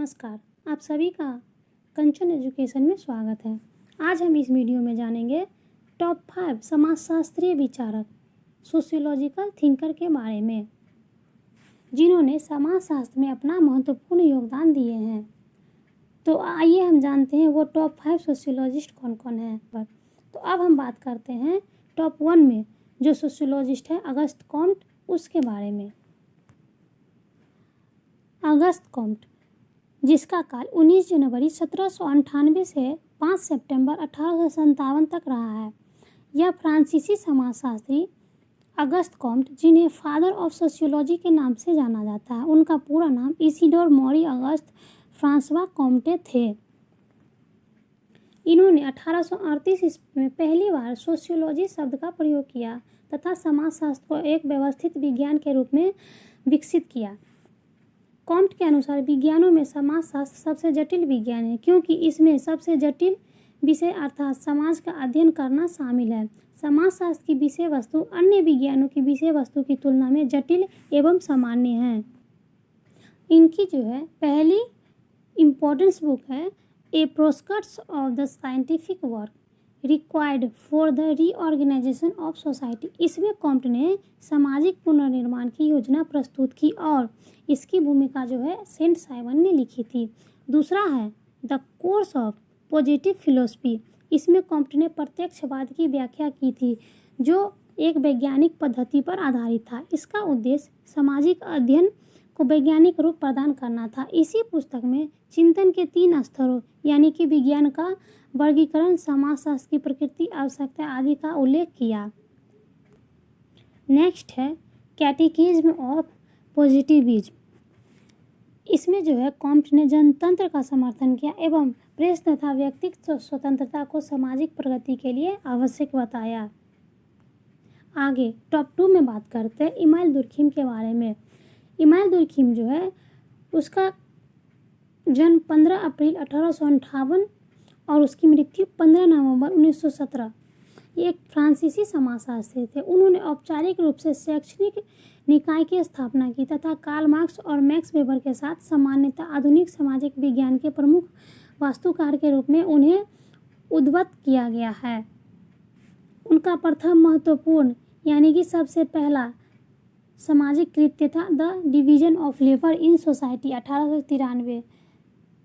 नमस्कार, आप सभी का कंचन एजुकेशन में स्वागत है। आज हम इस वीडियो में जानेंगे टॉप 5 समाजशास्त्रीय विचारक सोशियोलॉजिकल थिंकर के बारे में, जिन्होंने समाजशास्त्र में अपना महत्वपूर्ण योगदान दिए हैं। तो आइए हम जानते हैं वो टॉप 5 सोशियोलॉजिस्ट कौन कौन हैं। तो अब हम बात करते हैं टॉप 1 में जो सोशियोलॉजिस्ट है अगस्त कॉम्ट, उसके बारे में। अगस्त कॉम्ट, जिसका काल 19 जनवरी 1798 से 5 सितंबर 1857 तक रहा है। यह फ्रांसीसी समाजशास्त्री अगस्त कॉम्ट, जिन्हें फादर ऑफ सोशियोलॉजी के नाम से जाना जाता है, उनका पूरा नाम इसिडोर मॉरी अगस्त फ्रांसवा कॉम्टे थे। इन्होंने 1838 ईस्वी में पहली बार सोशियोलॉजी शब्द का प्रयोग किया तथा समाजशास्त्र को एक व्यवस्थित विज्ञान के रूप में विकसित किया। कॉम्ट के अनुसार विज्ञानों में समाजशास्त्र सबसे जटिल विज्ञान है, क्योंकि इसमें सबसे जटिल विषय अर्थात समाज का अध्ययन करना शामिल है। समाजशास्त्र की विषय वस्तु अन्य विज्ञानों की विषय वस्तु की तुलना में जटिल एवं सामान्य है। इनकी जो है पहली इम्पोर्टेंस बुक है a prospectus of the scientific work required for the reorganization of society. इसमें कॉम्ट ने सामाजिक पुनर्निर्माण की योजना प्रस्तुत की और इसकी भूमिका जो है सेंट साइमन ने लिखी थी। दूसरा है the course of positive philosophy. इसमें कॉम्ट ने प्रत्यक्षवाद की व्याख्या की थी, जो एक वैज्ञानिक पद्धति पर आधारित था। इसका उद्देश्य सामाजिक अध्ययन को वैज्ञानिक रूप प्रदान करना था। इसी पुस्तक में चिंतन के 3 स्तरों यानी कि विज्ञान का वर्गीकरण, समाजशास्त्र की प्रकृति, आवश्यकता आदि का उल्लेख किया। नेक्स्ट है कैटेकिज्म ऑफ पॉजिटिविज्म। इसमें जो है कॉम्ट ने जनतंत्र का समर्थन किया एवं प्रेस तथा व्यक्तिगत स्वतंत्रता को सामाजिक प्रगति के लिए आवश्यक बताया। आगे टॉप 2 में बात करते हैं इमाइल दुर्खिम के बारे में। इमाइल दुर्खिम जो है उसका जन्म 15 अप्रैल 1858 और उसकी मृत्यु 15 नवंबर 1917। ये एक फ्रांसीसी समाजशास्त्री थे। उन्होंने औपचारिक रूप से शैक्षणिक निकाय की स्थापना की तथा कार्ल मार्क्स और मैक्स वेबर के साथ सामान्यतः आधुनिक सामाजिक विज्ञान के प्रमुख वास्तुकार के रूप में उन्हें उद्धृत किया गया है। उनका प्रथम महत्वपूर्ण यानी कि सबसे पहला सामाजिक कृत्य था the division of labour in society 1893।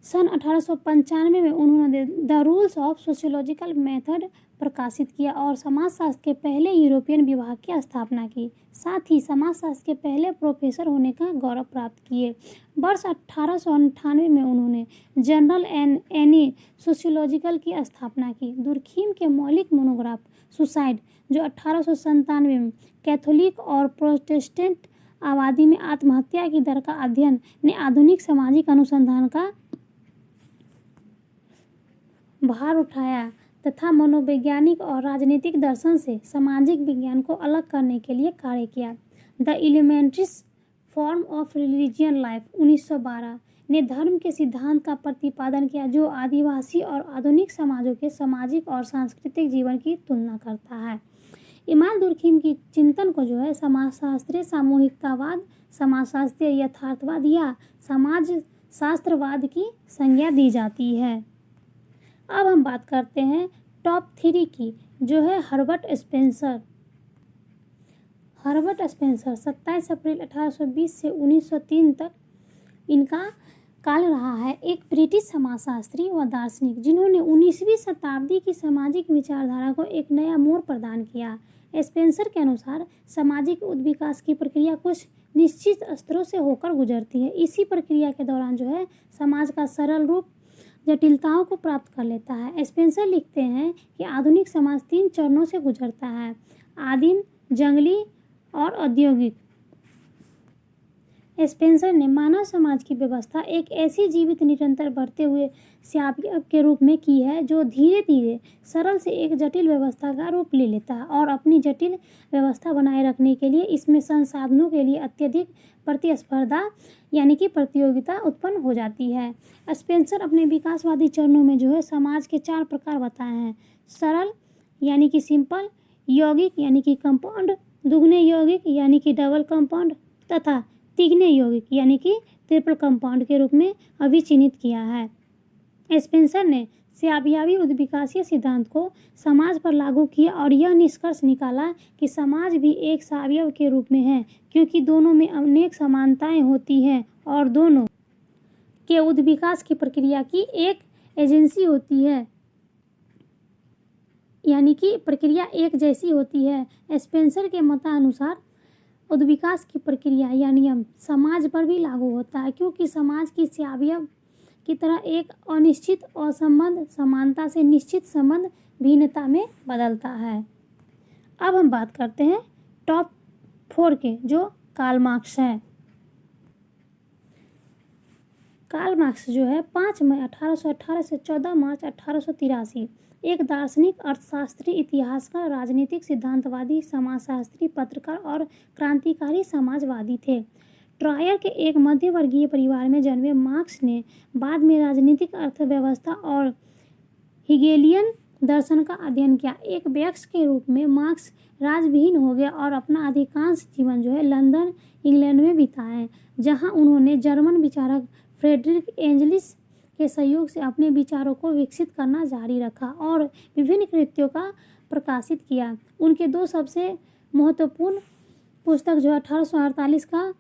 सन 1895 में उन्होंने the rules of sociological method प्रकाशित किया और समाजशास्त्र के पहले यूरोपियन विभाग की स्थापना की। साथ ही समाजशास्त्र के पहले प्रोफेसर होने का गौरव प्राप्त किए। वर्ष 1898 में उन्होंने जर्नल एंड एनी सोशियोलॉजिकल की स्थापना की। दुर्खिम के मौलिक मोनोग्राफ सुसाइड, जो 1897 में कैथोलिक और प्रोटेस्टेंट आबादी में आत्महत्या की दर का अध्ययन, ने आधुनिक सामाजिक अनुसंधान का भार उठाया तथा मनोवैज्ञानिक और राजनीतिक दर्शन से सामाजिक विज्ञान को अलग करने के लिए कार्य किया। The elementaries form of religion life 1912 ने धर्म के सिद्धांत का प्रतिपादन किया, जो आदिवासी और आधुनिक समाजों के सामाजिक और सांस्कृतिक जीवन की तुलना करता है। इमाइल दुर्खिम की चिंतन को जो है समाजशास्त्रीय सामूहिकतावाद, समाजशास्त्रीय यथार्थवाद या समाज शास्त्रवाद की संज्ञा दी जाती है। अब हम बात करते हैं टॉप 3 की, जो है हर्बर्ट स्पेंसर। हर्बर्ट स्पेंसर 27 अप्रैल 1820 से 1903 तक इनका काल रहा है। एक ब्रिटिश समाजशास्त्री व दार्शनिक, जिन्होंने 19वीं शताब्दी की सामाजिक विचारधारा को एक नया मोड़ प्रदान किया। स्पेंसर के अनुसार सामाजिक विकास की प्रक्रिया कुछ निश्चित स्तरों से होकर गुजरती है। इसी प्रक्रिया के दौरान जो है समाज का सरल रूप जटिलताओं को प्राप्त कर लेता है। स्पेंसर लिखते हैं कि आधुनिक समाज 3 चरणों से गुजरता है: आदिम, जंगली और औद्योगिक। स्पेंसर ने मानव समाज की व्यवस्था एक ऐसी जीवित निरंतर बढ़ते हुए श्याप के रूप में की है, जो धीरे धीरे सरल से एक जटिल व्यवस्था का रूप ले लेता है और अपनी जटिल व्यवस्था बनाए रखने के लिए इसमें संसाधनों के लिए अत्यधिक प्रतिस्पर्धा यानी कि प्रतियोगिता उत्पन्न हो जाती है। स्पेंसर अपने विकासवादी चरणों में जो है समाज के 4 प्रकार बताए हैं: सरल यानी कि सिंपल, यौगिक यानी कि कंपाउंड, दुगने यौगिक यानी कि डबल कंपाउंड तथा तिगने यौगिक यानी कि ट्रिपल कंपाउंड के रूप में अभिचिन्हित किया है। स्पेंसर ने श्यावियावी उद्विकासीय सिद्धांत को समाज पर लागू किया और यह निष्कर्ष निकाला कि समाज भी एक सावयव के रूप में है, क्योंकि दोनों में अनेक समानताएं होती हैं और दोनों के उद्विकास की प्रक्रिया की एक एजेंसी होती है, यानी कि प्रक्रिया एक जैसी होती है। स्पेंसर के मतानुसार उद्विकास की प्रक्रिया या नियम समाज पर भी लागू होता है, क्योंकि समाज की श्यावियव की तरह एक अनिश्चित असंबंध समानता से निश्चित संबंध भिन्नता में बदलता है। अब हम बात करते हैं टॉप 4 के, जो कार्ल मार्क्स है। कार्ल मार्क्स जो है 5 मई 1818 से 14 मार्च 1883 एक दार्शनिक, अर्थशास्त्री, इतिहासकार, राजनीतिक सिद्धांतवादी, समाजशास्त्री, पत्रकार और क्रांतिकारी समाजवादी थे। ट्रायर के एक मध्यवर्गीय परिवार में जन्मे मार्क्स ने बाद में राजनीतिक अर्थव्यवस्था और हेगेलियन दर्शन का अध्ययन किया। एक वयस्क के रूप में मार्क्स राजविहीन हो गया और अपना अधिकांश जीवन जो है लंदन, इंग्लैंड में बिताया, जहां उन्होंने जर्मन विचारक फ्रेडरिक एंजलिस के सहयोग से अपने विचारों को विकसित करना जारी रखा और विभिन्न कृतियों का प्रकाशित किया। उनके 2 सबसे महत्वपूर्ण पुस्तक जो 1848 का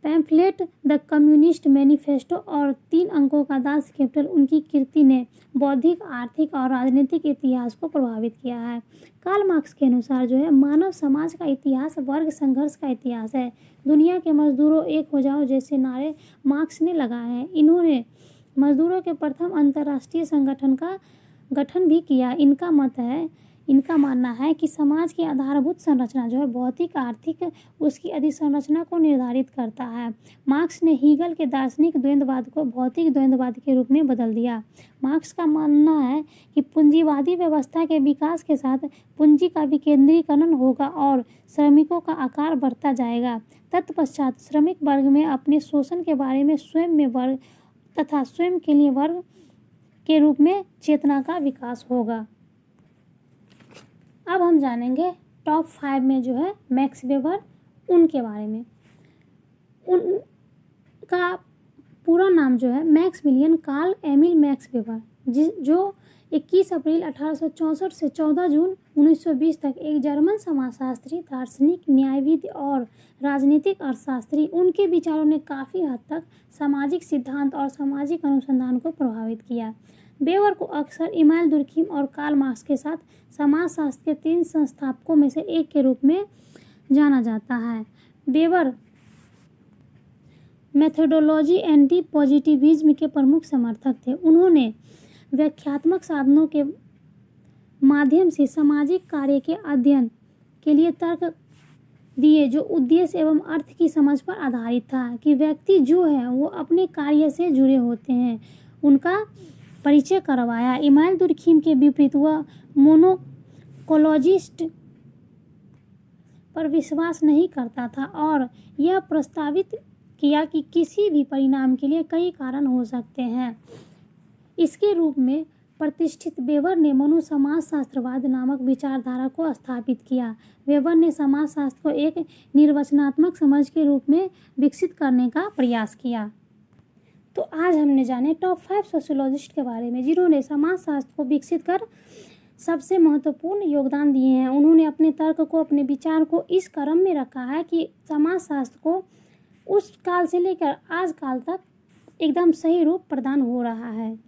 पैम्फलेट द कम्युनिस्ट मैनिफेस्टो और 3 अंकों का दास कैपिटल उनकी कृति ने बौद्धिक, आर्थिक और राजनीतिक इतिहास को प्रभावित किया है। कार्ल मार्क्स के अनुसार जो है मानव समाज का इतिहास वर्ग संघर्ष का इतिहास है। दुनिया के मजदूरों एक हो जाओ जैसे नारे मार्क्स ने लगाए हैं। इन्होंने मजदूरों के प्रथम अंतर्राष्ट्रीय संगठन का गठन भी किया। इनका मानना है कि समाज की आधारभूत संरचना जो है भौतिक, आर्थिक उसकी अधिसंरचना को निर्धारित करता है। मार्क्स ने हीगल के दार्शनिक द्वैधवाद को भौतिक द्वैधवाद के रूप में बदल दिया। मार्क्स का मानना है कि पूंजीवादी व्यवस्था के विकास के साथ पूंजी का विकेंद्रीकरण होगा और श्रमिकों का आकार बढ़ता जाएगा। तत्पश्चात श्रमिक वर्ग में अपने शोषण के बारे में स्वयं में वर्ग तथा स्वयं के लिए वर्ग के रूप में चेतना का विकास होगा। अब हम जानेंगे टॉप 5 में जो है मैक्स वेबर, उनके बारे में। उनका पूरा नाम जो है Maximilian Karl Emil Max Weber, जो 21 अप्रैल 1864 से 14 जून 1920 तक एक जर्मन समाजशास्त्री, दार्शनिक, न्यायविद और राजनीतिक अर्थशास्त्री। उनके विचारों ने काफ़ी हद तक सामाजिक सिद्धांत और सामाजिक अनुसंधान को प्रभावित किया। वेबर को अक्सर इमानुएल दुर्खीम और कार्ल मार्क्स के साथ समाजशास्त्र के 3 संस्थापकों में से एक के रूप में जाना जाता है। वेबर मेथोडोलॉजी एंटी पॉजिटिविज्म के प्रमुख समर्थक थे। उन्होंने व्याख्यात्मक साधनों के माध्यम से सामाजिक कार्य के अध्ययन के लिए तर्क दिए, जो उद्देश्य एवं अर्थ की समझ पर आधारित था कि व्यक्ति जो है वो अपने कार्य से जुड़े होते हैं। उनका परिचय करवाया। इमानुएल दुर्खीम के विपरीत वह मोनोकोलॉजिस्ट पर विश्वास नहीं करता था और यह प्रस्तावित किया कि किसी भी परिणाम के लिए कई कारण हो सकते हैं। इसके रूप में प्रतिष्ठित वेबर ने मनु समाजशास्त्रवाद नामक विचारधारा को स्थापित किया। वेबर ने समाजशास्त्र को एक निर्वचनात्मक समझ के रूप में विकसित करने का प्रयास किया। तो आज हमने जाने टॉप 5 सोशियोलॉजिस्ट के बारे में, जिन्होंने समाजशास्त्र को विकसित कर सबसे महत्वपूर्ण योगदान दिए हैं। उन्होंने अपने तर्क को, अपने विचार को इस क्रम में रखा है कि समाजशास्त्र को उस काल से लेकर आज काल तक एकदम सही रूप प्रदान हो रहा है।